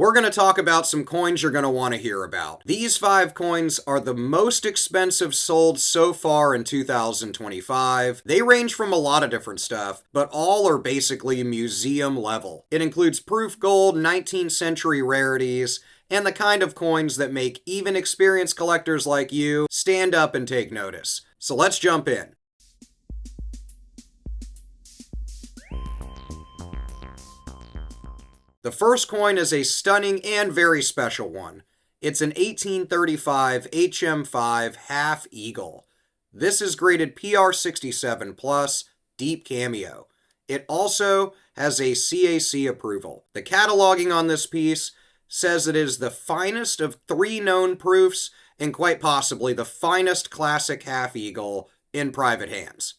we're going to talk about some coins you're going to want to hear about. These 5 coins are the most expensive sold so far in 2025. They range from a lot of different stuff, but all are basically museum level. It includes proof gold, 19th century rarities, and the kind of coins that make even experienced collectors like you stand up and take notice. So let's jump in. The first coin is a stunning and very special one. It's an 1835 HM5 Half Eagle. This is graded PR67 Plus Deep Cameo. It also has a CAC approval. The cataloging on this piece says it is the finest of 3 known proofs and quite possibly the finest classic Half Eagle in private hands.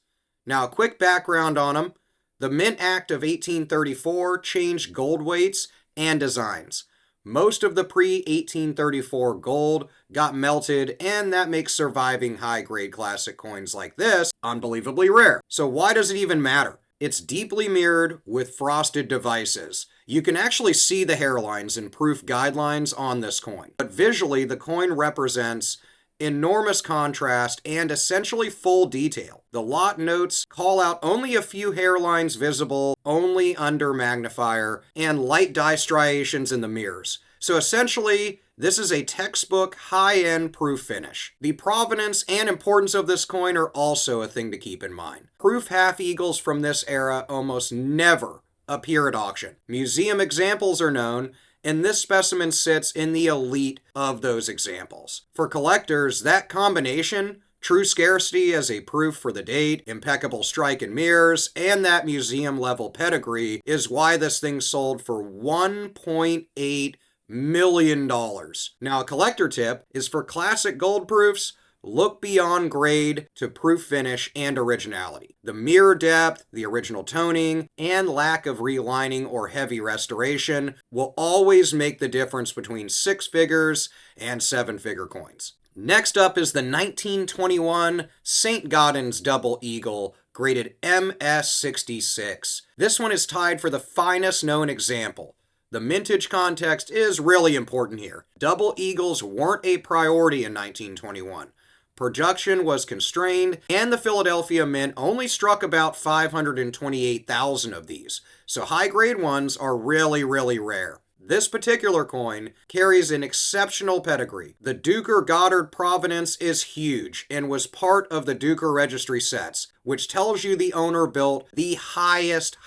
Now, a quick background on them. The Mint Act of 1834 changed gold weights and designs. Most of the pre-1834 gold got melted, and that makes surviving high-grade classic coins like this unbelievably rare. So why does it even matter? It's deeply mirrored with frosted devices. You can actually see the hairlines and proof guidelines on this coin. But visually, the coin represents enormous contrast and essentially full detail. The lot notes call out only a few hairlines visible, only under magnifier, and light dye striations in the mirrors. So essentially, this is a textbook high-end proof finish. The provenance and importance of this coin are also a thing to keep in mind. Proof half eagles from this era almost never appear at auction. Museum examples are known, and this specimen sits in the elite of those examples. For collectors, that combination, true scarcity as a proof for the date, impeccable strike and mirrors, and that museum level pedigree is why this thing sold for $1.8 million. Now, a collector tip is for classic gold proofs, look beyond grade to proof finish and originality. The mirror depth, the original toning, and lack of relining or heavy restoration will always make the difference between 6 figures and 7-figure coins. Next up is the 1921 Saint-Gaudens Double Eagle, graded MS64. This one is tied for the finest known example. The mintage context is really important here. Double Eagles weren't a priority in 1921. Production was constrained, and the Philadelphia Mint only struck about 528,000 of these, so high-grade ones are really, really rare. This particular coin carries an exceptional pedigree. The Duker Goddard provenance is huge and was part of the Duker registry sets, which tells you the owner built the highest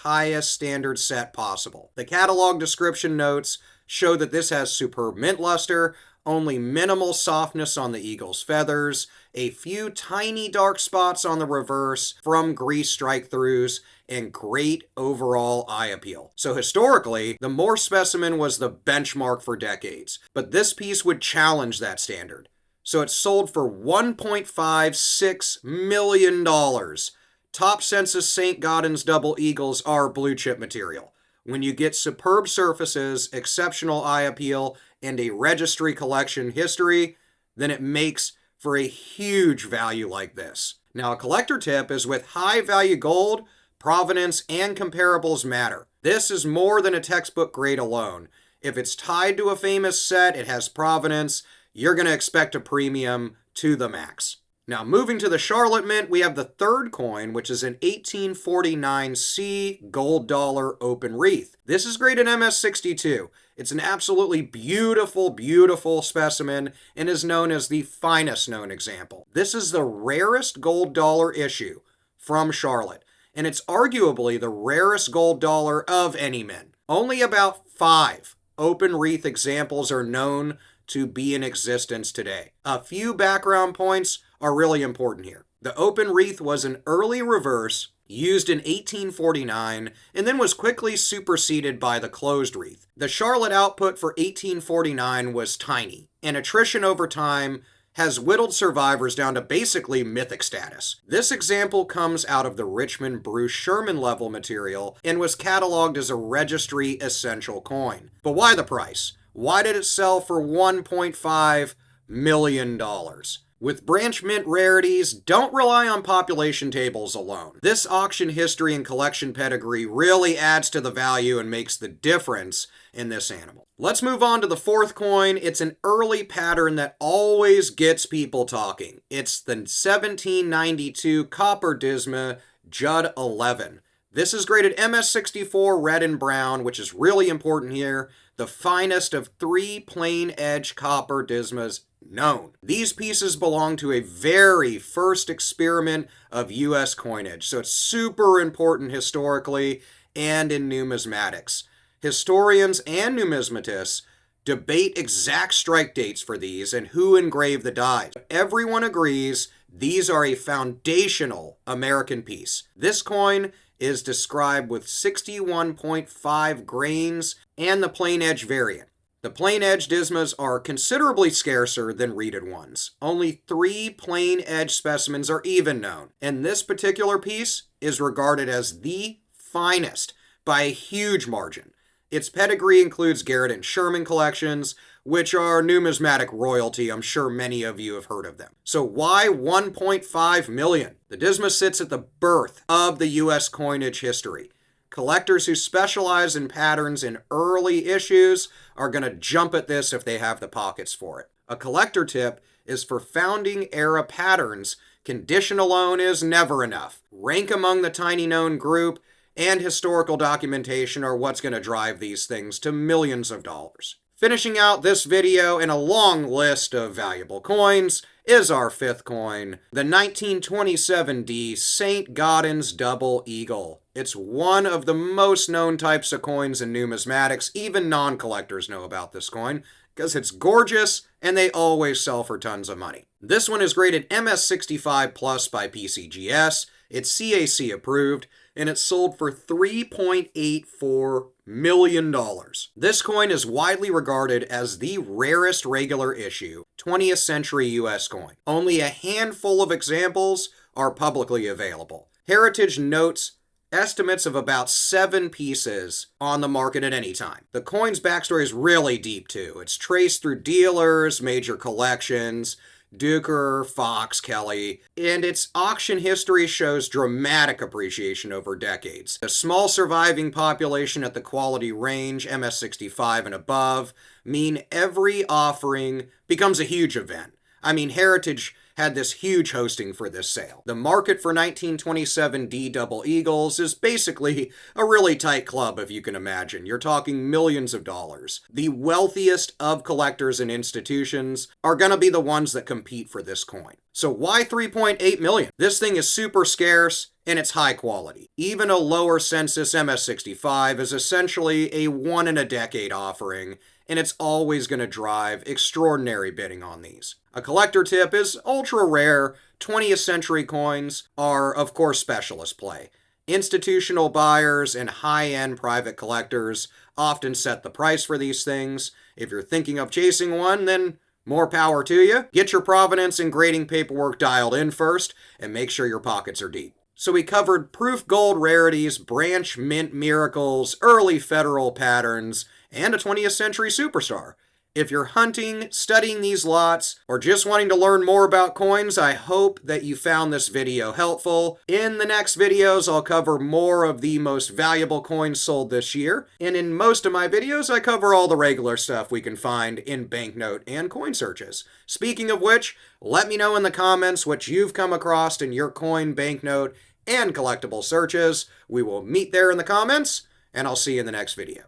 standard set possible. The catalog description notes show that this has superb mint luster, only minimal softness on the eagle's feathers, a few tiny dark spots on the reverse from grease strike-throughs, and great overall eye appeal. So historically, the Moore specimen was the benchmark for decades, but this piece would challenge that standard. So it sold for $1.56 million. Top census Saint-Gaudens Double Eagles are blue chip material. When you get superb surfaces, exceptional eye appeal, and a registry collection history, then it makes for a huge value like this. Now, a collector tip is with high value gold, provenance and comparables matter. This is more than a textbook grade alone. If it's tied to a famous set, it has provenance, you're going to expect a premium to the max. Now, moving to the Charlotte Mint, we have the third coin, which is an 1849 C Gold Dollar Open Wreath. This is graded MS62. It's an absolutely beautiful specimen and is known as the finest known example. This is the rarest gold dollar issue from Charlotte, and it's arguably the rarest gold dollar of any mint. Only about 5 open wreath examples are known to be in existence today. A few background points are really important here. The open wreath was an early reverse used in 1849 and then was quickly superseded by the closed wreath. The Charlotte output for 1849 was tiny, and attrition over time has whittled survivors down to basically mythic status. This example comes out of the Richmond Bruce Sherman level material and was cataloged as a registry essential coin. But why the price? Why did it sell for $1.5 million? With branch mint rarities, don't rely on population tables alone. This auction history and collection pedigree really adds to the value and makes the difference in this animal. Let's move on to the fourth coin. It's an early pattern that always gets people talking. It's the 1792 Copper Disme Judd 11. This is graded MS64 red and brown, which is really important here. The finest of 3 plain edge copper dismas known. These pieces belong to a very first experiment of US coinage, so it's super important historically and in numismatics. Historians and numismatists debate exact strike dates for these and who engraved the dies. Everyone agrees these are a foundational American piece. This coin is described with 61.5 grains and the plain edge variant. The plain edge dismas are considerably scarcer than reeded ones. Only 3 plain edge specimens are even known, and this particular piece is regarded as the finest by a huge margin. Its pedigree includes Garrett and Sherman collections, which are numismatic royalty. I'm sure many of you have heard of them. So why 1.5 million? The disma sits at the birth of the U.S. coinage history. Collectors who specialize in patterns in early issues are going to jump at this if they have the pockets for it. A collector tip is for founding era patterns. Condition alone is never enough. Rank among the tiny known group and historical documentation are what's going to drive these things to millions of dollars. Finishing out this video in a long list of valuable coins is our fifth coin, the 1927 D Saint-Gaudens Double Eagle. It's one of the most known types of coins in numismatics. Even non-collectors know about this coin because it's gorgeous and they always sell for tons of money. This one is graded MS65 Plus by PCGS. It's CAC approved, and it's sold for $3.84 million. This coin is widely regarded as the rarest regular issue 20th century US coin. Only a handful of examples are publicly available. Heritage notes estimates of about 7 pieces on the market at any time. The coin's backstory is really deep too. It's traced through dealers, major collections, Duker, Fox, Kelly, and its auction history shows dramatic appreciation over decades. A small surviving population at the quality range, MS65 and above, mean every offering becomes a huge event. I mean, Heritage had this huge hosting for this sale. The market for 1927 D Double Eagles is basically a really tight club, if you can imagine. You're talking millions of dollars. The wealthiest of collectors and institutions are going to be the ones that compete for this coin. So why 3.8 million? This thing is super scarce and it's high quality. Even a lower census MS65 is essentially a one-in-a-decade offering, and it's always going to drive extraordinary bidding on these. A collector tip is ultra rare 20th century coins are, of course, specialist play. Institutional buyers and high-end private collectors often set the price for these things. If you're thinking of chasing one, then more power to you. Get your provenance and grading paperwork dialed in first, and make sure your pockets are deep. So we covered proof gold rarities, branch mint miracles, early federal patterns, and a 20th century superstar. If you're hunting, studying these lots, or just wanting to learn more about coins, I hope that you found this video helpful. In the next videos, I'll cover more of the most valuable coins sold this year. And in most of my videos, I cover all the regular stuff we can find in banknote and coin searches. Speaking of which, let me know in the comments what you've come across in your coin, banknote, and collectible searches. We will meet there in the comments, and I'll see you in the next video.